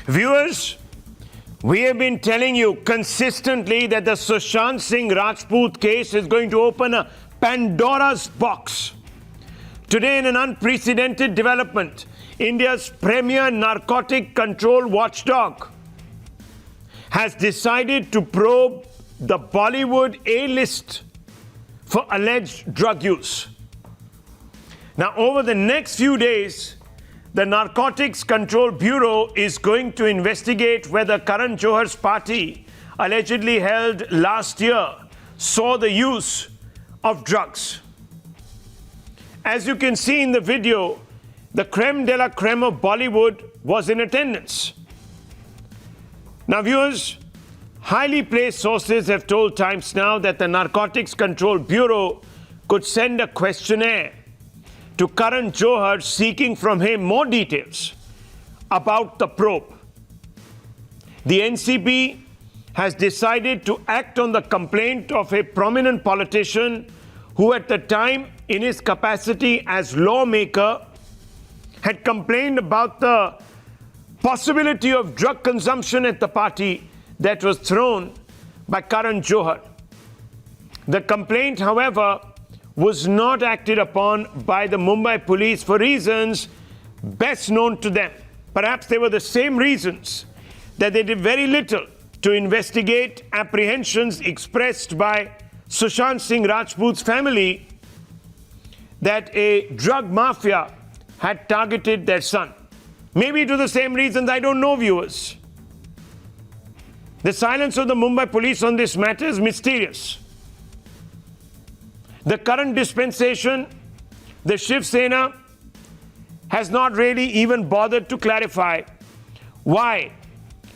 Viewers, we have been telling you consistently that the Sushant Singh Rajput case is going to open a Pandora's box. Today, in an unprecedented development, India's premier narcotic control watchdog has decided to probe the Bollywood A-list for alleged drug use. Now, over the next few days, the Narcotics Control Bureau is going to investigate whether Karan Johar's party, allegedly held last year, saw the use of drugs. As you can see in the video, the creme de la creme of Bollywood was in attendance. Now, viewers, highly placed sources have told Times Now that the Narcotics Control Bureau could send a questionnaire to Karan Johar seeking from him more details about the probe. The NCB has decided to act on the complaint of a prominent politician who at the time, in his capacity as lawmaker, had complained about the possibility of drug consumption at the party that was thrown by Karan Johar. The complaint, however, was not acted upon by the Mumbai Police for reasons best known to them. Perhaps they were the same reasons that they did very little to investigate apprehensions expressed by Sushant Singh Rajput's family that a drug mafia had targeted their son. Maybe to the same reasons, I don't know, viewers. The silence of the Mumbai Police on this matter is mysterious. The current dispensation, the Shiv Sena, has not really even bothered to clarify why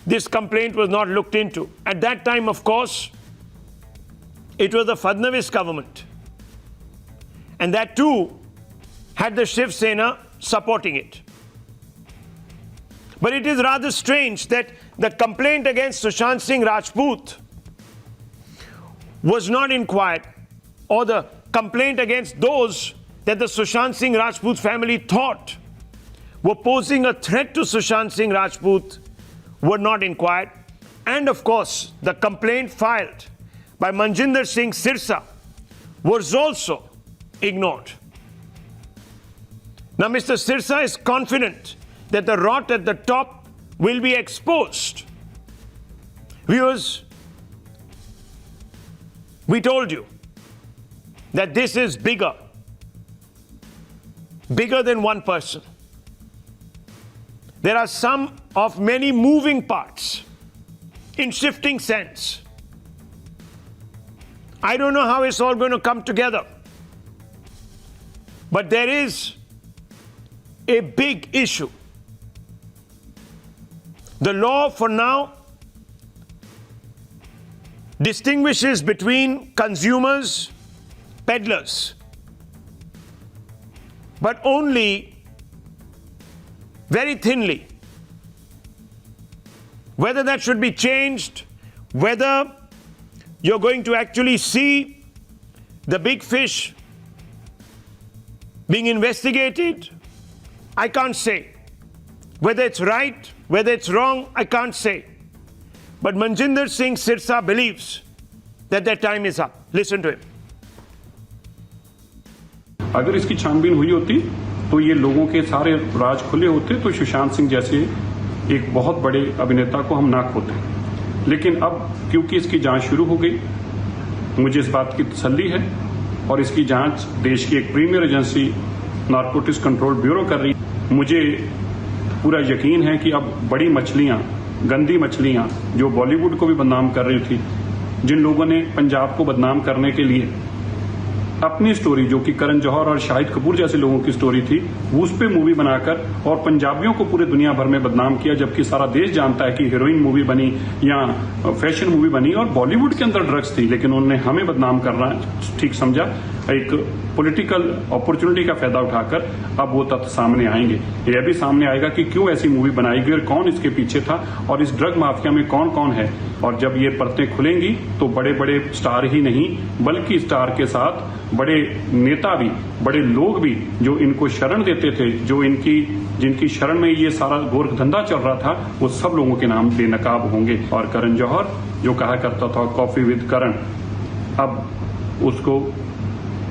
this complaint was not looked into. At that time, of course, it was the Fadnavis government. And that too had the Shiv Sena supporting it. But it is rather strange that the complaint against Sushant Singh Rajput was not inquired, or the complaint against those that the Sushant Singh Rajput family thought were posing a threat to Sushant Singh Rajput were not inquired. And of course, the complaint filed by Manjinder Sirsa was also ignored. Now, Mr. Sirsa is confident that the rot at the top will be exposed. Viewers, we told you that this is bigger than one person. There are some of many moving parts in shifting sense. I don't know how it's all going to come together, but there is a big issue. The law for now distinguishes between consumers, peddlers, but only very thinly. Whether that should be changed, whether you're going to actually see the big fish being investigated, I can't say. Whether it's right, whether it's wrong, I can't say. But Manjinder Singh Sirsa believes that their time is up. Listen to him. अगर इसकी छानबीन हुई होती तो ये लोगों के सारे राज खुले होते, तो सुशांत सिंह जैसे एक बहुत बड़े अभिनेता को हम ना खोते। लेकिन अब क्योंकि इसकी जांच शुरू हो गई, मुझे इस बात की तसल्ली है और इसकी जांच देश की एक premier agency narcotics control bureau कर रही है। मुझे पूरा यकीन है कि अब बड़ी मछलियां, गंदी मछलियां जो बॉलीवुड को भी बदनाम कर रही थी, जिन लोगों ने पंजाब को बदनाम करने के लिए अपनी स्टोरी, जो कि करण जौहर और शाहिद कपूर जैसे लोगों की स्टोरी थी, उस पे मूवी बनाकर और पंजाबियों को पूरे दुनिया भर में बदनाम किया, जबकि सारा देश जानता है कि हीरोइन मूवी बनी या फैशन मूवी बनी और बॉलीवुड के अंदर ड्रग्स थी, लेकिन उन्होंने हमें बदनाम करना ठीक समझा। एक पॉलिटिकल अपॉर्चुनिटी का फायदा उठाकर अब वो तथ्य सामने आएंगे। यह भी सामने आएगा कि क्यों ऐसी मूवी बनाई गई और कौन इसके पीछे था और इस ड्रग माफिया में कौन कौन है। और जब ये परतें खुलेंगी तो बड़े बड़े स्टार ही नहीं बल्कि स्टार के साथ बड़े नेता भी, बड़े लोग भी जो इनको शरण देते थे, जो जिनकी शरण में ये सारा गोरख धंधा चल रहा था, वो सब लोगों के नाम बेनकाब होंगे। और करण जौहर जो कहा करता था कॉफी विद करण, अब उसको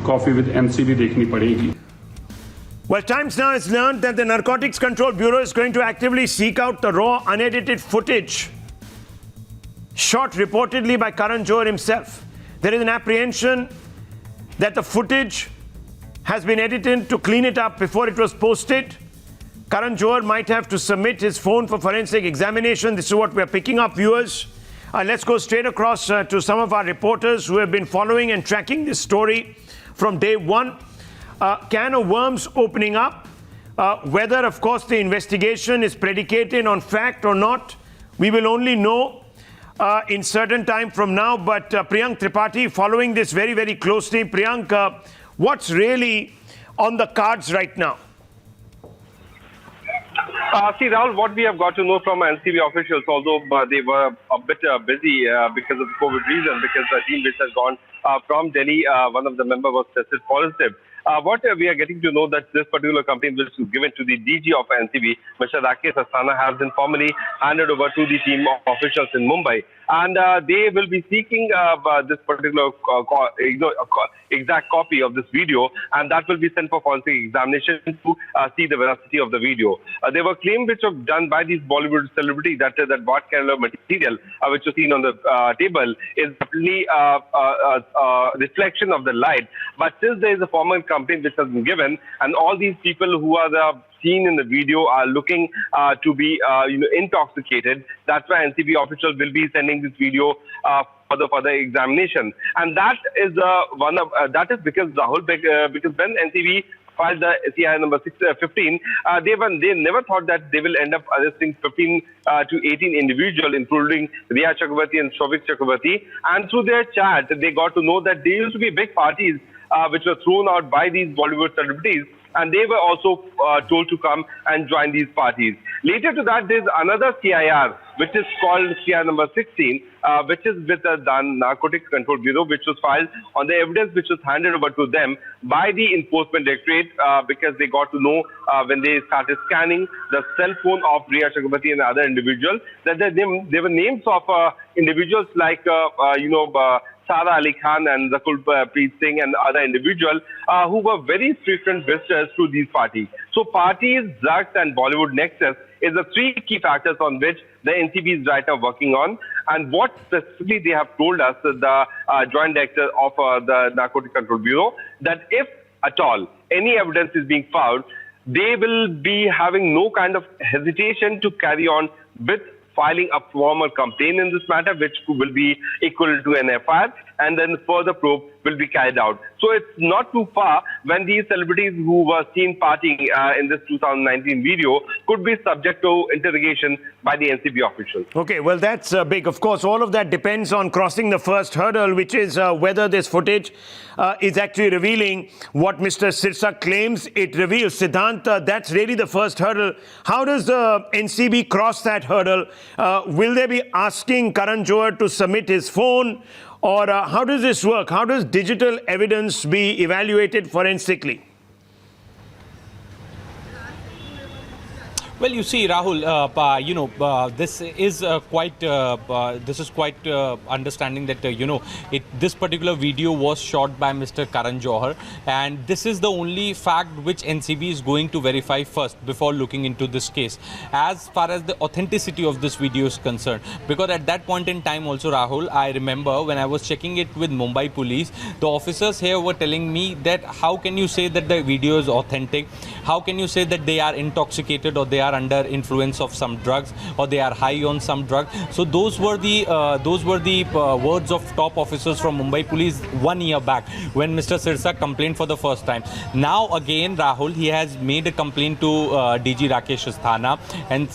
कॉफी विद एनसीबी देखनी पड़ेगी। Well, Times now has learned that the Narcotics Control Bureau is going to actively seek out the raw, unedited footage shot reportedly by Karan Johar himself. There is an apprehension that the footage has been edited to clean it up before it was posted. Karan Johar might have to submit his phone for forensic examination. This is what we are picking up, viewers. Let's go straight across to some of our reporters who have been following and tracking this story from day one. Can of worms opening up. Whether, of course, the investigation is predicated on fact or not, we will only know in certain time from now. But Priyank Tripathi following this very, very closely. Priyank, what's really on the cards right now? See, Rahul, what we have got to know from NCB officials, although they were a bit busy because of the COVID reason, because the team which has gone from Delhi, one of the members was tested positive. What we are getting to know that this particular complaint which was given to the DG of NCB, Mr. Rakesh Asthana, has been formally handed over to the team of officials in Mumbai. And they will be seeking this particular exact copy of this video, and that will be sent for forensic examination to see the veracity of the video. There were claims which were done by these Bollywood celebrities that what kind of material which was seen on the table is definitely a reflection of the light. But since there is a formal complaint which has been given, and all these people who are seen in the video are looking to be intoxicated, that's why NCB officials will be sending this video for the further examination. And that is that is because Rahul, because when NCB filed the CI number 15, they never thought that they will end up arresting 15 to 18 individuals, including Riya Chakrabarti and Shobik Chakrabarti. And through their chat, they got to know that there used to be big parties which were thrown out by these Bollywood celebrities, and they were also told to come and join these parties. Later to that, there's another CIR, which is called CIR number 16, which is with the Narcotics Control Bureau, which was filed on the evidence which was handed over to them by the Enforcement Directorate, because they got to know when they started scanning the cell phone of Riya Chakrabarti and other individuals, that there were names of individuals like, Sara Ali Khan and Rakul Preet Singh and other individuals who were very frequent visitors to these parties. So parties, drugs and Bollywood Nexus is the three key factors on which the NCB is right now working on. And what specifically they have told us, the Joint Director of the Narcotics Control Bureau, that if at all any evidence is being found, they will be having no kind of hesitation to carry on with filing a formal complaint in this matter, which will be equal to an FIR, and then further probe will be carried out. So it's not too far when these celebrities who were seen partying in this 2019 video could be subject to interrogation by the NCB officials. Okay, well, that's big. Of course, all of that depends on crossing the first hurdle, which is whether this footage is actually revealing what Mr. Sirsa claims it reveals. Siddhant, that's really the first hurdle. How does the NCB cross that hurdle? Will they be asking Karan Johar to submit his phone? Or how does this work? How does digital evidence be evaluated forensically? Well, you see, Rahul, this is quite understanding that this particular video was shot by Mr. Karan Johar, and this is the only fact which NCB is going to verify first before looking into this case, as far as the authenticity of this video is concerned. Because at that point in time, also, Rahul, I remember when I was checking it with Mumbai Police, the officers here were telling me that how can you say that the video is authentic? How can you say that they are intoxicated or they are under influence of some drugs or they are high on some drug? So those were the words of top officers from Mumbai Police 1 year back when Mr. Sirsa complained for the first time. Now again, Rahul, he has made a complaint to DG Rakesh Asthana, and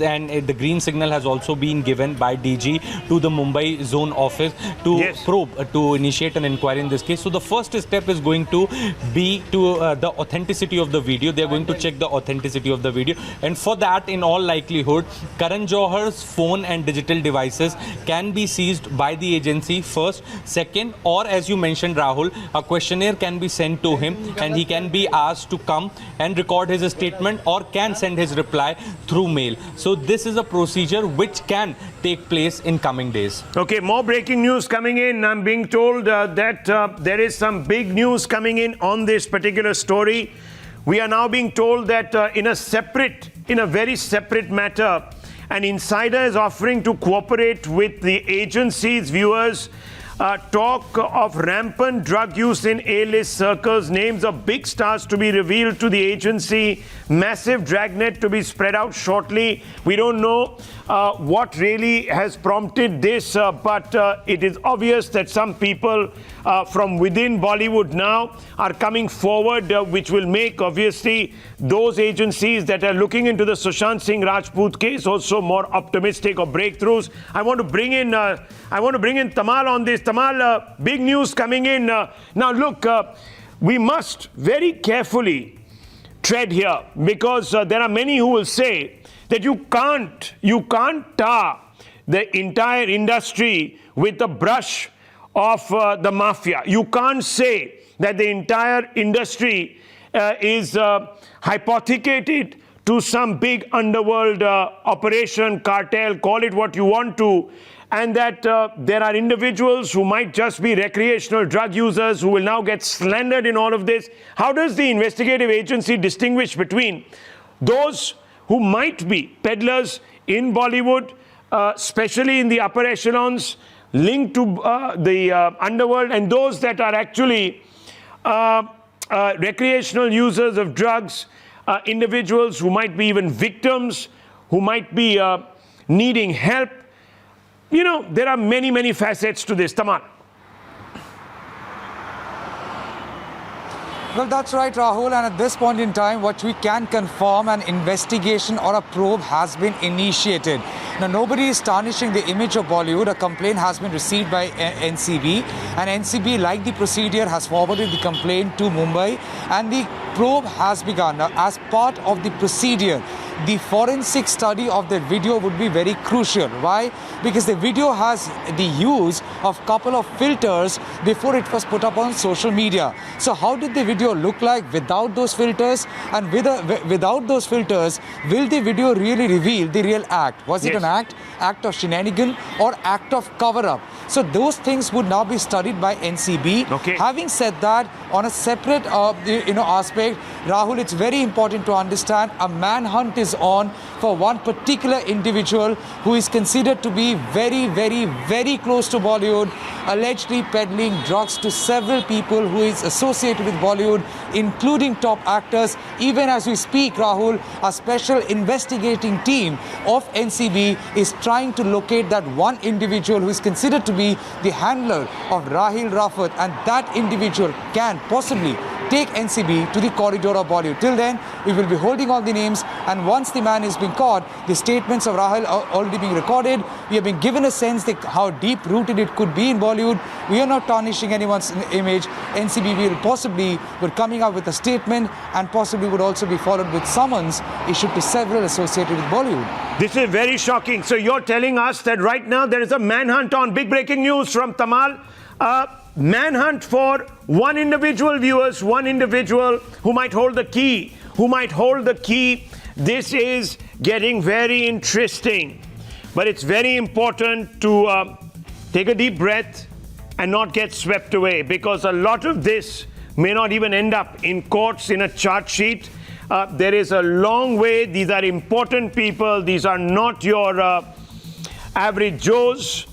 the green signal has also been given by DG to the Mumbai zone office to probe, to initiate an inquiry in this case. So the first step is going to be to the authenticity of the video. They are going to check the authenticity of the video, and for that but in all likelihood, Karan Johar's phone and digital devices can be seized by the agency first. Second, or as you mentioned, Rahul, a questionnaire can be sent to him and he can be asked to come and record his statement or can send his reply through mail. So this is a procedure which can take place in coming days. Okay, more breaking news coming in. I'm being told that there is some big news coming in on this particular story. We are now being told that in a very separate matter, an insider is offering to cooperate with the agency's viewers. Talk of rampant drug use in A-list circles, names of big stars to be revealed to the agency, massive dragnet to be spread out shortly. We don't know what really has prompted this, but it is obvious that some people from within Bollywood now are coming forward, which will make obviously those agencies that are looking into the Sushant Singh Rajput case also more optimistic of breakthroughs. I want to bring in Tamal on this. Tamal, big news coming in. Now look, we must very carefully tread here because there are many who will say that you can't tar the entire industry with the brush of the mafia. You can't say that the entire industry is hypothecated to some big underworld operation, cartel, call it what you want to, and that there are individuals who might just be recreational drug users who will now get slandered in all of this. How does the investigative agency distinguish between those who might be peddlers in Bollywood, especially in the upper echelons, linked to the underworld, and those that are actually recreational users of drugs, individuals who might be even victims, who might be needing help? You know, there are many, many facets to this. Tamal. Well, that's right, Rahul. And at this point in time, what we can confirm, an investigation or a probe has been initiated. Now, nobody is tarnishing the image of Bollywood. A complaint has been received by NCB. And NCB, like the procedure, has forwarded the complaint to Mumbai. And the probe has begun. Now, as part of the procedure, the forensic study of the video would be very crucial. Why? Because the video has the use of a couple of filters before it was put up on social media. So how did the video look like without those filters? And without those filters, will the video really reveal the real act? Was it an act of shenanigan, or act of cover-up? So those things would now be studied by NCB. Okay. Having said that, on a separate aspect, Rahul, it's very important to understand a manhunt is on for one particular individual who is considered to be very, very, very close to Bollywood, allegedly peddling drugs to several people who is associated with Bollywood, including top actors. Even as we speak, Rahul, a special investigating team of NCB is trying to locate that one individual who is considered to be the handler of Rajil Rafat, and that individual can possibly take NCB to the corridor of Bollywood. Till then, we will be holding all the names, and once the man is being caught, the statements of Rahul are already being recorded. We have been given a sense that how deep-rooted it could be in Bollywood. We are not tarnishing anyone's image. NCB will possibly be coming up with a statement, and possibly would also be followed with summons issued to several associated with Bollywood. This is very shocking. So you're telling us that right now there is a manhunt on. Big breaking news from Tamal. Manhunt for one individual, viewers, one individual who might hold the key, This is getting very interesting, but it's very important to take a deep breath and not get swept away, because a lot of this may not even end up in courts in a charge sheet. There is a long way. These are important people. These are not your average Joes.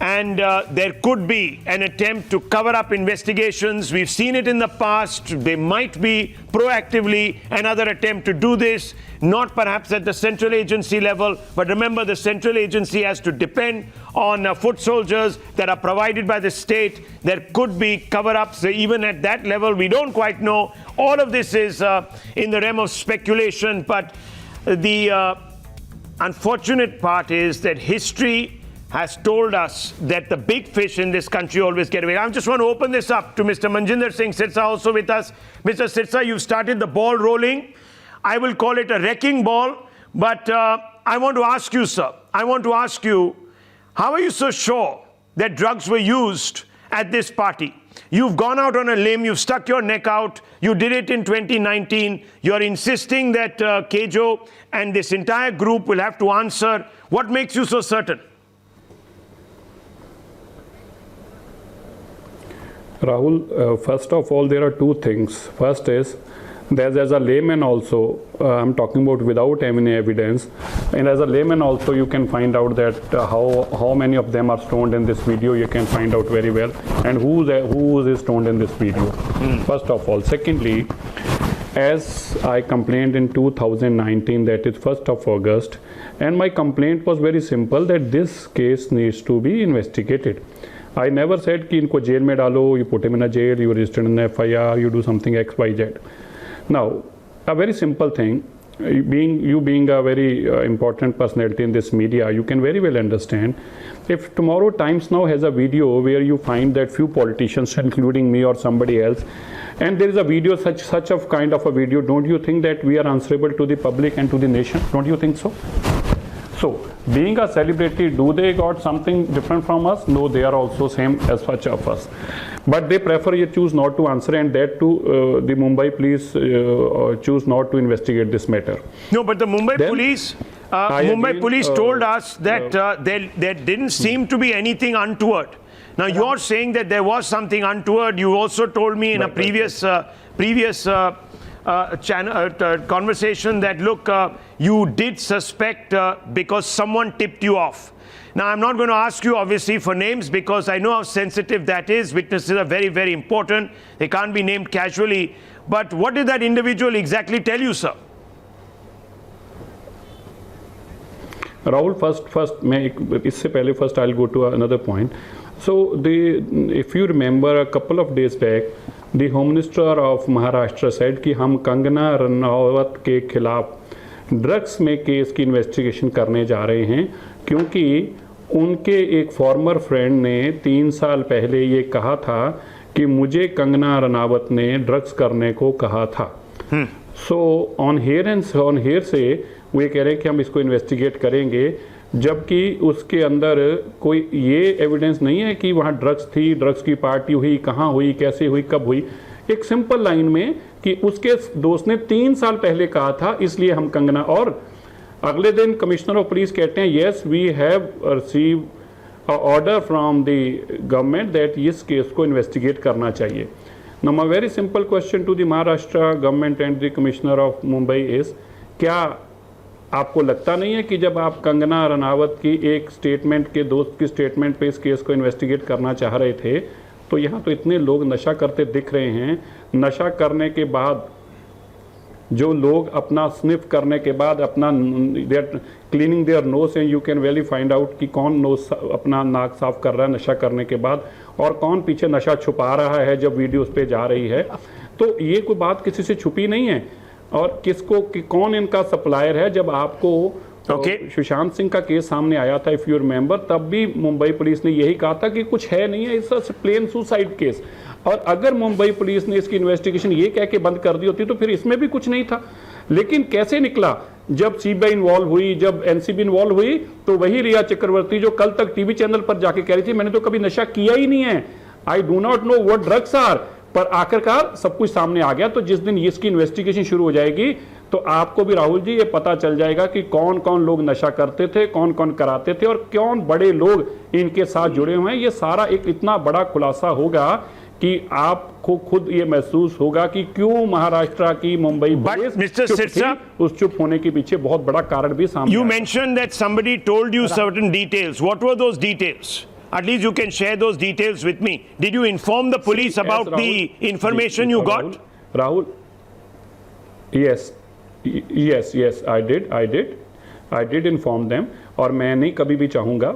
And there could be an attempt to cover up investigations. We've seen it in the past. There might be proactively another attempt to do this, not perhaps at the central agency level, but remember, the central agency has to depend on foot soldiers that are provided by the state. There could be cover-ups even at that level. We don't quite know. All of this is in the realm of speculation, but the unfortunate part is that history has told us that the big fish in this country always get away. I just want to open this up to Mr. Manjinder Singh Sirsa, also with us. Mr. Sirsa, you've started the ball rolling. I will call it a wrecking ball, But I want to ask you, sir, how are you so sure that drugs were used at this party? You've gone out on a limb, you've stuck your neck out, you did it in 2019, you're insisting that Kejo and this entire group will have to answer. What makes you so certain? Rahul, first of all, there are two things. First is, there's a layman also, I'm talking about without any evidence, and as a layman also you can find out that how many of them are stoned in this video, you can find out very well, and who is stoned in this video, first of all. Secondly, as I complained in 2019, that is 1st of August, and my complaint was very simple, that this case needs to be investigated. I never said कि इनको jail में डालो, you put him in a jail, you register an FIR, you do something X, Y, Z. Now, a very simple thing, being a very important personality in this media, you can very well understand, if tomorrow Times Now has a video where you find that few politicians, including me or somebody else, and there is a video, such a kind of a video, don't you think that we are answerable to the public and to the nation? Don't you think so? So, being a celebrity, do they got something different from us? No, they are also same as such of us. But they prefer, you choose not to answer, and that too, the Mumbai police choose not to investigate this matter. No, but the Mumbai police told us that there didn't seem to be anything untoward. Now you're saying that there was something untoward. You also told me in a previous conversation that look, you did suspect because someone tipped you off. Now I'm not going to ask you obviously for names because I know how sensitive that is. Witnesses are very, very important. They can't be named casually. But what did that individual exactly tell you, sir? Rahul, first I'll go to another point. So if you remember, a couple of days back, the Home Minister of Maharashtra said कि हम कंगना रनौत के खिलाफ drugs में case की investigation करने जा रहे हैं, क्योंकि उनके एक फॉर्मर फ्रेंड ने 3 साल पहले ये कहा था कि मुझे कंगना रनावत ने ड्रग्स करने को कहा था. सो ऑन हेयर से वो कह रहे हैं कि हम इसको इन्वेस्टिगेट करेंगे, जबकि उसके अंदर कोई ये एविडेंस नहीं है कि वहाँ ड्रग्स थी, ड्रग्स की पार्टी हुई, कहाँ हुई, कैसे हुई, कब हुई. एक सिंपल लाइन में कि उसके दोस्त ने 3 साल पहले कहा था, इसलिए हम कंगना. और अगले दिन कमिश्नर ऑफ पुलिस कहते हैं yes we have receive order from the government that इस केस को इन्वेस्टिगेट करना चाहिए. Now my very simple question to the Maharashtra government and the commissioner of Mumbai is, क्या आपको लगता नहीं है कि जब आप कंगना रनावत की एक स्टेटमेंट के दोस्त की स्टेटमेंट पे इस केस को इन्वेस्टिगेट करना चाह रहे थे, तो यहाँ तो इतने लोग नशा करते दिख रहे हैं, नशा करने के बाद जो लोग अपना स्निफ करने के बाद अपना there cleaning there nose and you can easily find out कि कौन नोज अपना नाक साफ कर रहा है नशा करने के बाद और कौन पीछे नशा छुपा रहा है जब वीडियो उस पर जा रही है. तो ये कोई बात किसी से छुपी नहीं है. और किसको कौन इनका सप्लायर है. जब आपको सुशांत सिंह का केस सामने आया था, इफ यू रिमेंबर, तब भी मुंबई पुलिस ने यही कहा था कि कुछ है नहीं है, इट्स प्लेन सुसाइड केस. और अगर मुंबई पुलिस ने इसकी इन्वेस्टिगेशन ये कह के बंद कर दी होती तो फिर इसमें भी कुछ नहीं था. लेकिन कैसे निकला, जब सीबीआई इन्वॉल्व हुई, जब एनसीबी इन्वॉल्व हुई, तो वही रिया चक्रवर्ती जो कल तक टीवी चैनल पर जाके कह रही थी मैंने तो कभी नशा किया ही नहीं है, I do not know what drugs are, पर आखिरकार सब कुछ सामने आ गया. तो जिस दिन इसकी इन्वेस्टिगेशन शुरू हो जाएगी तो आपको भी राहुल जी ये पता चल जाएगा कि कौन कौन लोग नशा करते थे, कौन कौन कराते थे और कौन बड़े लोग इनके साथ जुड़े हुए हैं. ये सारा एक इतना बड़ा खुलासा होगा कि आपको खुद ये महसूस होगा कि क्यों महाराष्ट्र की मुंबई पुलिस मिस्टर सिरसा उस चुप होने के पीछे बहुत बड़ा कारण भी सामने. You mentioned that somebody told you certain details. What were those details? At least you can share those details with me. Did you inform the police about the information you got? Rahul, yes, I did inform them. और मैं नहीं कभी भी चाहूँगा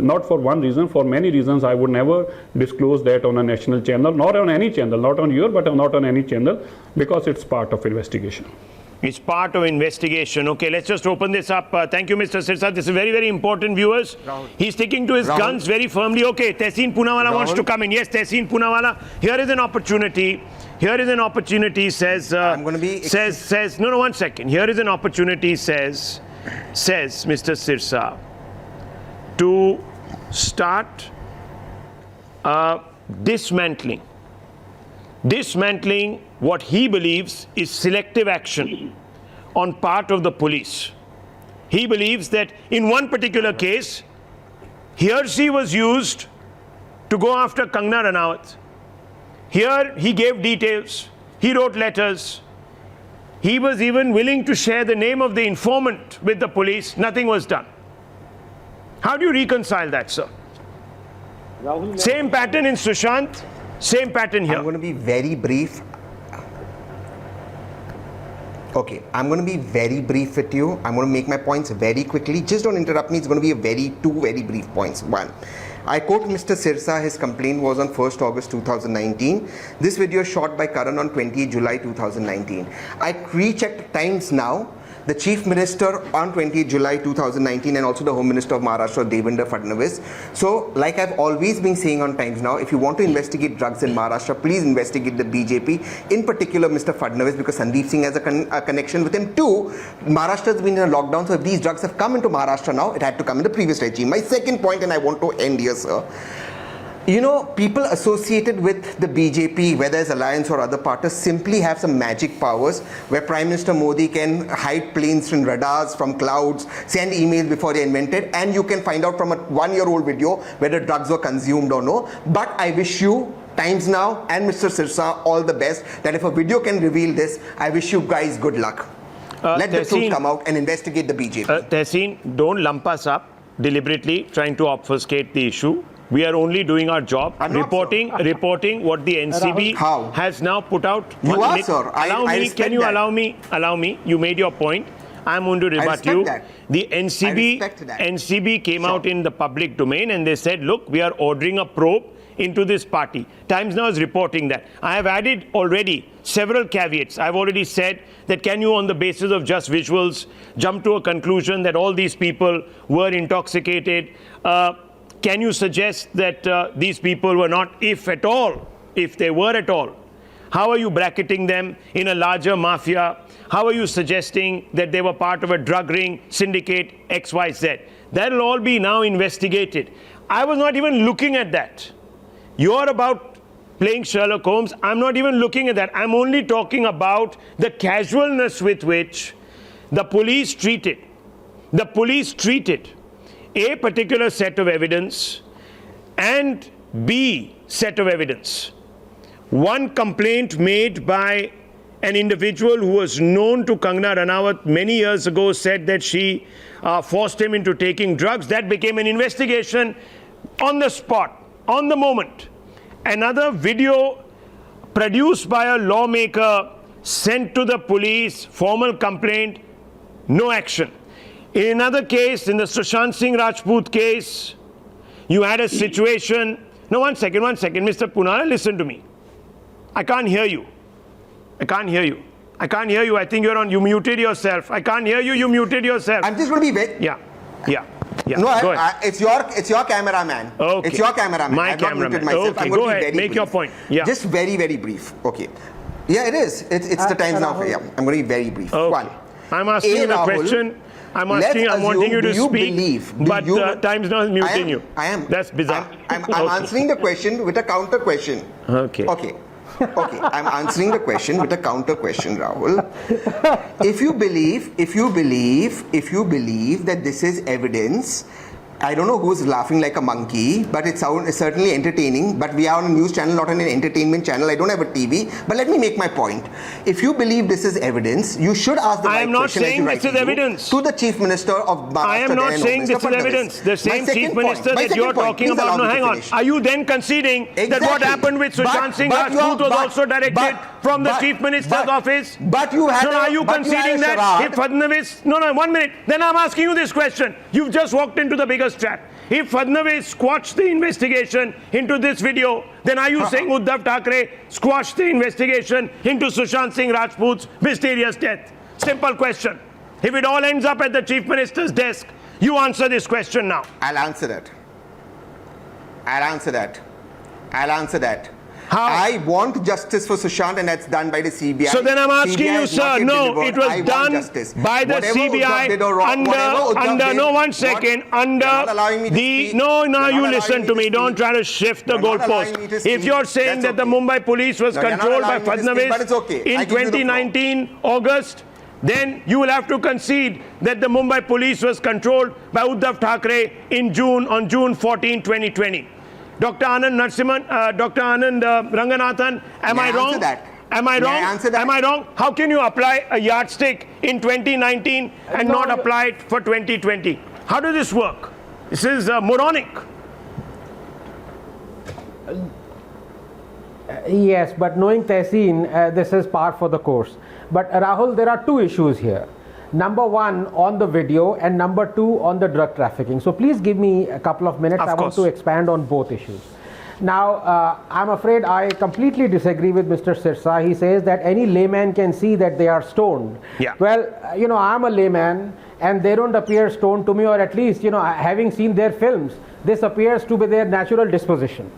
not for one reason, for many reasons I would never disclose that on a national channel, nor on any channel, not on your, but not on any channel, because it's part of investigation. It's part of investigation. Okay, let's just open this up. Thank you, Mr. Sirsa. This is very, very important, viewers. Rahul. He's sticking to his guns very firmly. Okay, Tehseen Poonawalla wants to come in. Yes, Tehseen Poonawalla. Here is an opportunity. Here is an opportunity, says. I'm going to be. Says. No, 1 second. Here is an opportunity, says Mr. Sirsa, to start dismantling what he believes is selective action on part of the police. He believes that in one particular case, he was used to go after Kangana Ranaut. Here he gave details, he wrote letters, he was even willing to share the name of the informant with the police. Nothing was done. How do you reconcile that, sir? Same pattern in Sushant, same pattern here. I'm going to be very brief. Okay, I'm going to be very brief with you. I'm going to make my points very quickly. Just don't interrupt me. It's going to be two very brief points. One, I quote Mr. Sirsa. His complaint was on 1st August 2019. This video is shot by Karan on 28 July 2019. I rechecked Times Now. The Chief Minister on 28 July 2019 and also the Home Minister of Maharashtra, Devendra Fadnavis. So, like I've always been saying on Times Now, if you want to investigate drugs in Maharashtra, please investigate the BJP, in particular Mr. Fadnavis, because Sandeep Singh has a connection with him too. Maharashtra has been in a lockdown, so if these drugs have come into Maharashtra now, it had to come in the previous regime. My second point, and I want to end here, sir. You know, people associated with the BJP, whether it's alliance or other parties, simply have some magic powers where Prime Minister Modi can hide planes from radars, from clouds, send emails before they're invented, and you can find out from a 1-year-old video whether drugs were consumed or no. But I wish you, Times Now and Mr. Sirsa, all the best, that if a video can reveal this, I wish you guys good luck. Let the truth come out and investigate the BJP. Tehseen, don't lump us up deliberately trying to obfuscate the issue. We are only doing our job, reporting what the NCB has now put out. You are, sir. Can you allow me? You made your point. I'm going to rebut you. The NCB came out in the public domain and they said, look, we are ordering a probe into this party. Times Now is reporting that. I have added already several caveats. I've already said that can you, on the basis of just visuals, jump to a conclusion that all these people were intoxicated? Can you suggest that these people were not, if they were at all? How are you bracketing them in a larger mafia? How are you suggesting that they were part of a drug ring, syndicate, XYZ? That will all be now investigated. I was not even looking at that. You're about playing Sherlock Holmes. I'm not even looking at that. I'm only talking about the casualness with which the police treated A particular set of evidence and B set of evidence. One complaint made by an individual who was known to Kangana Ranaut many years ago said that she forced him into taking drugs. That became an investigation on the spot, on the moment. Another video produced by a lawmaker sent to the police, formal complaint, no action. In another case, in the Sushant Singh Rajput case, you had a situation. No, one second, Mr. Poonawalla, listen to me. I can't hear you. I think you muted yourself. I can't hear you, you muted yourself. I'm just going to be very... Yeah. No, it's your cameraman. Okay. It's your cameraman. My cameraman. Okay, go ahead. Make your point. Yeah. Just very, very brief. Okay. Yeah, it is. It's the Times Now. Yeah, I'm going to be very brief. Okay. One. I'm asking you the question. I'm wanting you to speak, but Times Now is muting you. I am. That's bizarre. I'm answering the question with a counter question. Okay. I'm answering the question with a counter question, Rahul. If you believe that this is evidence, I don't know who's laughing like a monkey, but it's certainly entertaining. But we are on a news channel, not on an entertainment channel. I don't have a TV. But let me make my point. If you believe this is evidence, you should ask the right question. I am not saying this is evidence. To the Chief Minister of Maharashtra. I am not saying this is evidence. The same Chief Minister that you're talking about. No, hang on. Are you then conceding that what happened with Sushant Singh Rajput was also directed from the Chief Minister's office? But you had. No, are you conceding that if Fadnavis? No, 1 minute. Then I'm asking you this question. You've just walked into the biggest trap. If Fadnavis squashed the investigation into this video, then are you saying Uddhav Thackeray squashed the investigation into Sushant Singh Rajput's mysterious death? Simple question. If it all ends up at the Chief Minister's desk, you answer this question now. I'll answer that. How? I want justice for Sushant, and that's done by the CBI. So then I'm asking CBI you, has not sir, yet no, delivered. it was I want done justice. by the Whatever CBI Uddhav did or wrong, whatever Uddhav did, no, one second, under You're not allowing me to the, speak. no, You're not you allowing listen me to to me, speak. don't try to shift the You're not allowing me goalpost. to If speak. you're saying That's that the okay. Mumbai Police was No, you're not controlled by allowing me to speak, but it's okay. Fadnavis I in give you the floor. 2019 August, then you will have to concede that the Mumbai Police was controlled by Uddhav Thackeray on June 14, 2020. Dr. Anand Ranganathan, am May I I wrong? answer that? Am I May wrong? I answer that? Am I wrong? How can you apply a yardstick in 2019 and not apply it for 2020? How does this work? This is moronic. Yes, but knowing Tehseen, this is par for the course. But Rahul, there are two issues here. Number one, on the video, and number two, on the drug trafficking. So please give me a couple of minutes. I want to expand on both issues. Now, I'm afraid I completely disagree with Mr. Sirsa. He says that any layman can see that they are stoned. Yeah. Well, I'm a layman, and they don't appear stoned to me, or at least, having seen their films, this appears to be their natural disposition.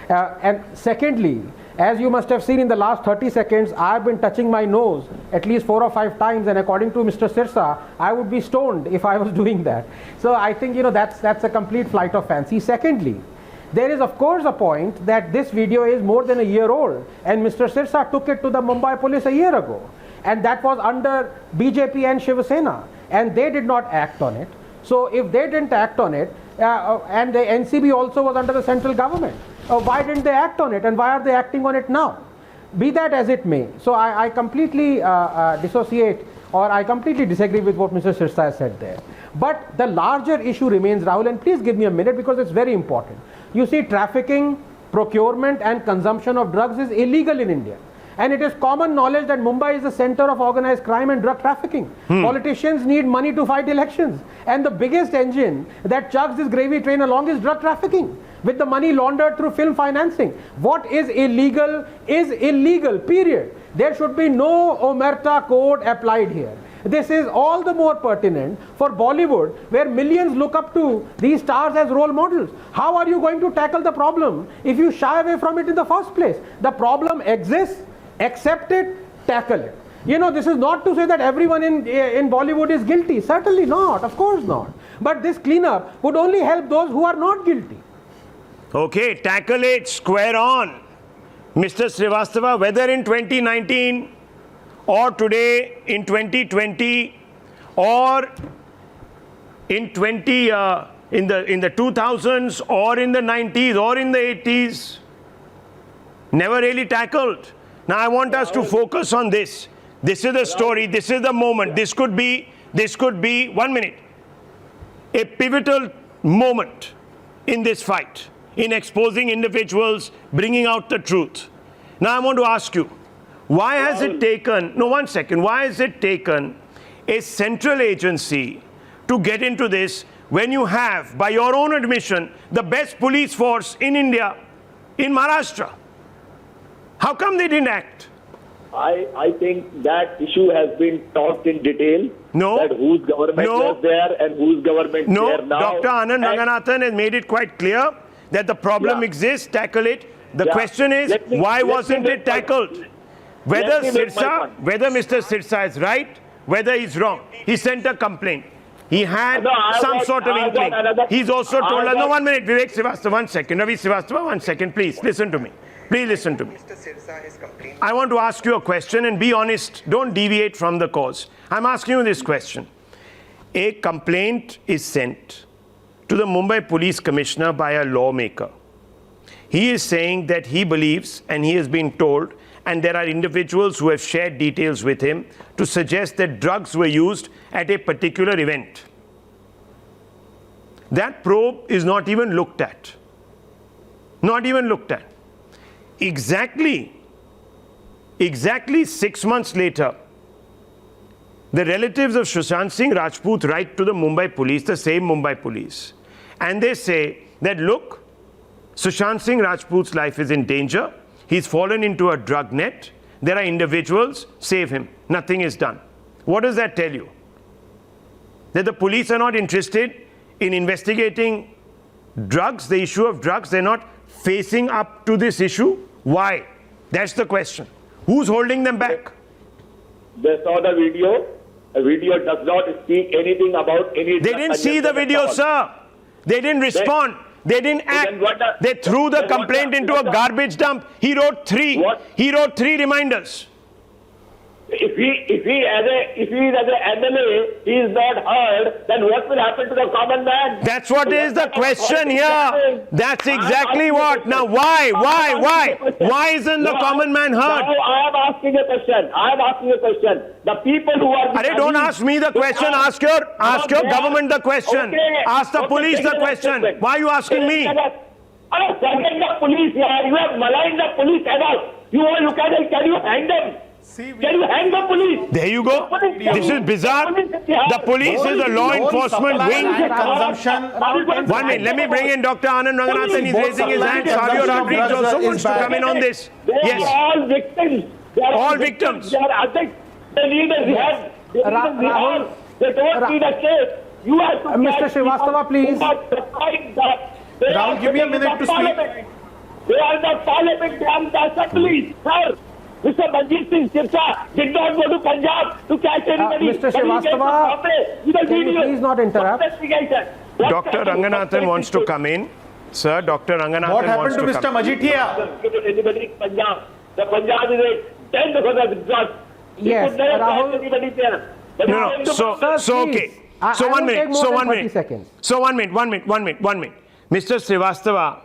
And secondly, as you must have seen in the last 30 seconds, I've been touching my nose at least 4 or 5 times, and according to Mr. Sirsa, I would be stoned if I was doing that. So I think, that's a complete flight of fancy. Secondly, there is of course a point that this video is more than a year old, and Mr. Sirsa took it to the Mumbai Police a year ago, and that was under BJP and Shiv Sena, and they did not act on it. So if they didn't act on it, and the NCB also was under the central government, why didn't they act on it, and why are they acting on it now? Be that as it may. So I completely dissociate, or I completely disagree with what Mr. Sirsa has said there. But the larger issue remains, Rahul, and please give me a minute because it's very important. You see, trafficking, procurement and consumption of drugs is illegal in India. And it is common knowledge that Mumbai is the center of organized crime and drug trafficking. Politicians need money to fight elections. And the biggest engine that chugs this gravy train along is drug trafficking, with the money laundered through film financing. What is illegal, period. There should be no omerta code applied here. This is all the more pertinent for Bollywood, where millions look up to these stars as role models. How are you going to tackle the problem if you shy away from it in the first place? The problem exists, accept it, tackle it. This is not to say that everyone in Bollywood is guilty. Certainly not, of course not. But this cleanup would only help those who are not guilty. Okay, tackle it, square on. Mr. Srivastava, whether in 2019 or today in 2020 or in the 2000s or in the 90s or in the 80s, never really tackled. Now I want us to focus on this. This is the story, this is the moment. This could be 1 minute, a pivotal moment in this fight, in exposing individuals, bringing out the truth. Now I want to ask you, why has it taken a central agency to get into this when you have, by your own admission, the best police force in India, in Maharashtra? How come they didn't act? I think that issue has been talked in detail. No. That whose government was there and whose government is there now. Dr. Anand Ranganathan has made it quite clear that the problem exists, tackle it. The question is, why wasn't it tackled? Whether Mr. Sirsa is right, whether he's wrong. He sent a complaint. He had some sort of inkling. He's also told us, no, 1 minute, Vivek Srivastava, 1 second. Ravi Srivastava, 1 second, please listen to me. Please listen to me. I want to ask you a question and be honest. Don't deviate from the cause. I'm asking you this question. A complaint is sent to the Mumbai Police Commissioner by a lawmaker. He is saying that he believes, and he has been told, and there are individuals who have shared details with him to suggest that drugs were used at a particular event. That probe is not even looked at. Not even looked at. Exactly 6 months later, the relatives of Sushant Singh Rajput write to the Mumbai Police, the same Mumbai Police, and they say that, look, Sushant Singh Rajput's life is in danger. He's fallen into a drug net. There are individuals, save him. Nothing is done. What does that tell you? That the police are not interested in investigating drugs, the issue of drugs. They're not facing up to this issue. Why? That's the question. Who's holding them back? They saw the video. The video does not speak anything about any... They didn't see the video, sir. They didn't respond. They didn't act. They threw the complaint into a garbage dump. He wrote 3. He wrote 3 reminders. If he is as an MLA, he is not heard, then what will happen to the common man? That's what is the question here. That's exactly what. Now, why? Why isn't the common man heard? Now I am asking a question. The people who are... Arey, don't ask me the question. Ask your government the question. Ask the police the question. Why are you asking me? Forget the police here. You have maligned the police enough. Can you hang them? Can you hang the police? There you go. This is bizarre. The police is a law enforcement wing. 1 minute. Let me bring in Dr. Anand Ranganathan. He's raising his hand. Savio Rodriguez also wants to come in on this. They are all victims. All victims. They are addicts. They need a rehab. They don't need a case. You have to... Mr. Srivastava, please. Rahul, give me a minute to speak. They are the parliament. They are the assemblies. Sir. Mr. Manjinder Sirsa did not go to Punjab to catch anybody. Mr. Srivastava, can you please not interrupt? Dr. Ranganathan wants to come in. Sir, Dr. Ranganathan What wants happened to to come Mr. Majithia? Anybody in Punjab. The Punjab is a 10th of the drugs. Yes, Rahul. Anybody there. No. So okay. So 1 minute. So 1 minute. Seconds. So 1 minute. Mr. Srivastava,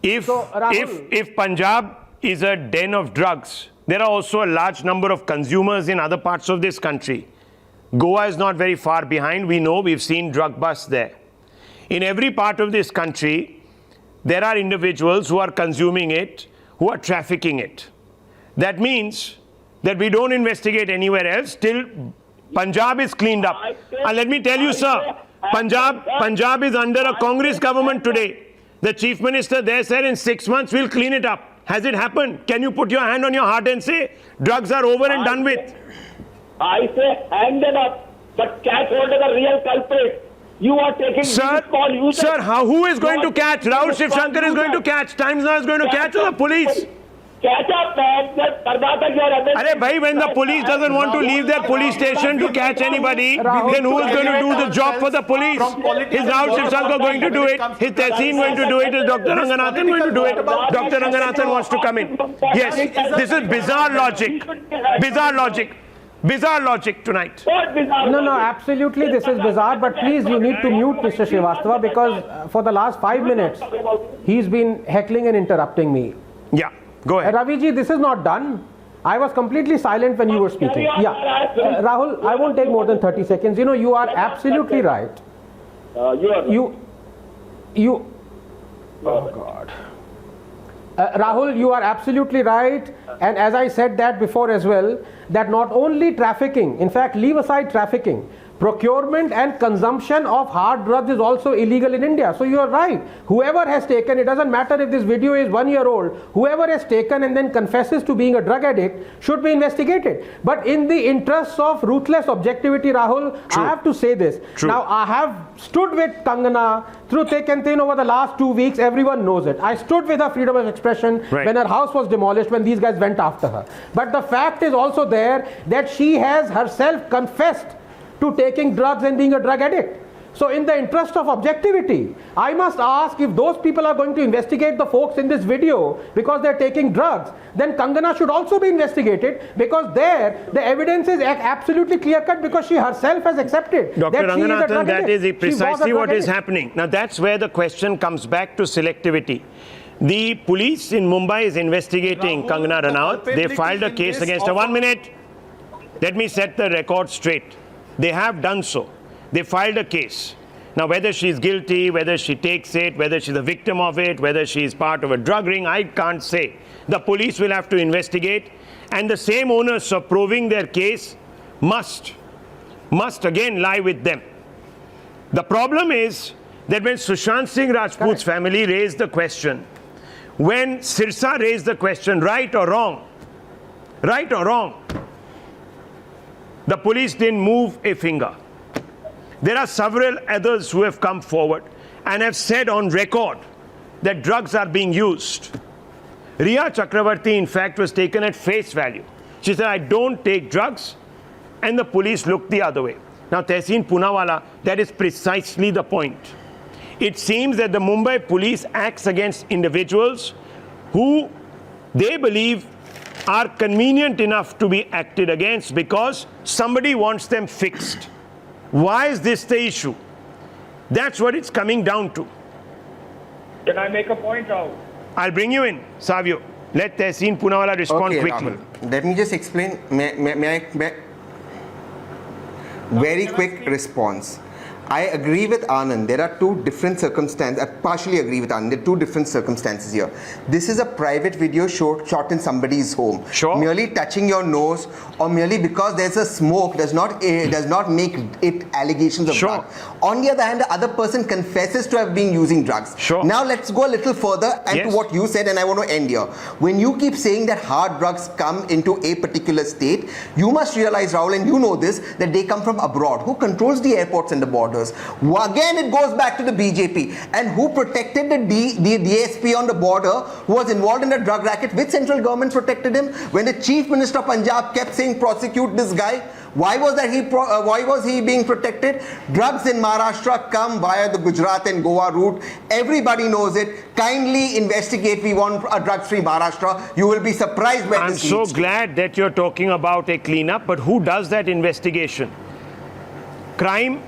if Punjab is a den of drugs, there are also a large number of consumers in other parts of this country. Goa is not very far behind. We know, we've seen drug busts there. In every part of this country, there are individuals who are consuming it, who are trafficking it. That means that we don't investigate anywhere else till Punjab is cleaned up. And let me tell you, sir, Punjab is under a Congress government today. The Chief Minister there said in 6 months we'll clean it up. Has it happened? Can you put your hand on your heart and say drugs are over and done with? I say hang them up, but catch hold of the real culprit. You are taking Sir, who is going to catch? Rahul Shivshankar is going to catch. Times Now is going to catch, or the police? Catch up, man. Arey bhai, when the police doesn't want to leave their police station to catch anybody, then who is going to do the job for the police? Is Rahul Shivshankar going to do it? Is Tehseen going to do it? Is Dr. Ranganathan going to do it? Dr. Ranganathan wants to come in. Yes, this is bizarre logic. Bizarre logic tonight. No, absolutely this is bizarre, but please you need to mute Mr. Srivastava because for the last 5 minutes he's been heckling and interrupting me. Yeah, go ahead. Raviji, this is not done. I was completely silent when you were speaking. Yeah, Rahul, I won't take more than 30 seconds. You know, you are absolutely right. Oh God. Rahul, you are absolutely right, and as I said that before as well, that not only trafficking, in fact leave aside trafficking, procurement and consumption of hard drugs is also illegal in India. So you are right. Whoever has taken, it doesn't matter if this video is 1 year old, whoever has taken and then confesses to being a drug addict should be investigated. But in the interests of ruthless objectivity, Rahul, True. I have to say this. True. Now I have stood with Kangana through thick and thin over the last 2 weeks. Everyone knows it. I stood with her freedom of expression when her house was demolished, when these guys went after her. But the fact is also there that she has herself confessed to taking drugs and being a drug addict. So in the interest of objectivity, I must ask, if those people are going to investigate the folks in this video because they're taking drugs, then Kangana should also be investigated, because there the evidence is absolutely clear cut, because she herself has accepted Dr. that she is a Ranganathan, drug that addict. is precisely what is happening. Now that's where the question comes back to selectivity. The police in Mumbai is investigating Kangana Ranaut. They filed a case against her. 1 minute. Let me set the record straight. They have done so. They filed a case. Now, whether she's guilty, whether she takes it, whether she's a victim of it, whether she's part of a drug ring, I can't say. The police will have to investigate, and the same onus of proving their case must again lie with them. The problem is that when Sushant Singh Rajput's family raised the question, when Sirsa raised the question, right or wrong, the police didn't move a finger. There are several others who have come forward and have said on record that drugs are being used. Riya Chakravarti, in fact, was taken at face value. She said, I don't take drugs, and the police looked the other way. Now, Tehseen Poonawalla, that is precisely the point. It seems that the Mumbai Police acts against individuals who they believe are convenient enough to be acted against because somebody wants them fixed. Why is this the issue? That's what it's coming down to. Can I make a point, Rahul? I'll bring you in, Savio. Let Tehseen Poonawalla respond Okay, quickly. Rahul, let me just explain. Very quick response. I agree with Anand. There are two different circumstances. I partially agree with Anand. There are two different circumstances here. This is a private video shot in somebody's home. Sure. Merely touching your nose or merely because there's a smoke does not make it allegations of Sure. drug. On the other hand, the other person confesses to have been using drugs. Sure. Now let's go a little further and Yes. to what you said, and I want to end here. When you keep saying that hard drugs come into a particular state, you must realize, Rahul, and you know this, that they come from abroad. Who controls the airports and the borders? Again, it goes back to the BJP. And who protected the DSP on the border who was involved in the drug racket? Which central government protected him? When the Chief Minister of Punjab kept saying prosecute this guy, why was he being protected? Drugs in Maharashtra come via the Gujarat and Goa route. Everybody knows it. Kindly investigate. We want a drug-free Maharashtra. You will be surprised when I'm this so leads to. glad that you're talking about a cleanup, but who does that investigation? Crime,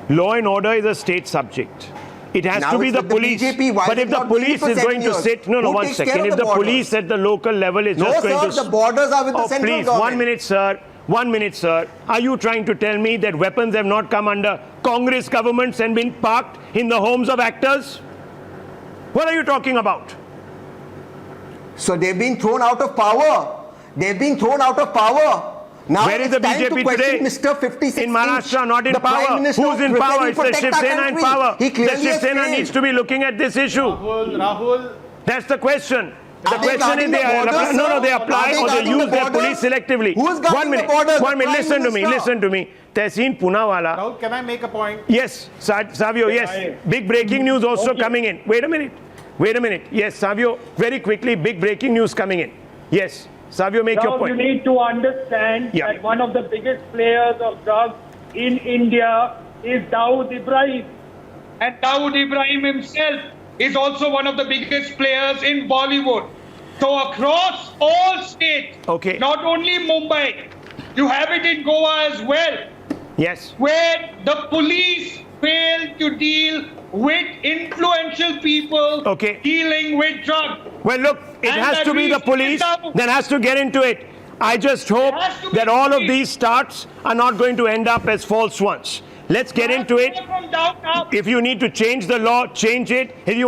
law and order is a state subject. It has Now to be it's the with the police. BJP. Why But is if it the not doing it police for is 7 going to years? sit, no, Who one takes second. care of If the the borders? police at the local level is No, just going sir, to... the borders are with the central please, government. 1 minute, sir. 1 minute, sir. Are you trying to tell me that weapons have not come under Congress governments and been parked in the homes of actors? What are you talking about? So they've been thrown out of power. They've been thrown out of power. Now Where is it's the time BJP to question today? Mr. 56 In Maharashtra, inch, not in the Prime power. Minister Who's in of power? Britain, It's the protect our Shiv Sena in country. power. He The clearly Shiv has Sena failed. needs to be looking at this issue. Rahul. That's the question. The Are they question guarding is the borders, no, sir? they apply Are they or they guarding use the their borders? police selectively. Who's guarding 1 minute. the borders? 1 minute. The Listen to me. Prime Listen to me. Tehseen Poonawalla. Rahul, can I make a point? Yes, Savio, yes. Big breaking news also coming in. Wait a minute. Yes, Savio, very quickly, big breaking news coming in. Yes, Savio, make your Now, point. you need to understand Yeah. that one of the biggest players of drugs in India is Dawood Ibrahim. And Dawood Ibrahim himself is also one of the biggest players in Bollywood. So across all states, Okay. not only Mumbai, you have it in Goa as well, Yes. where the police fail to deal with influential people Okay. dealing with drugs. Well, look, it And has that to be we the sit police down. that has to get into it. I just hope It has to be that all of police. these starts are not going to end up as false ones. Let's get into it. From down up. If you need to change the law, change it. If you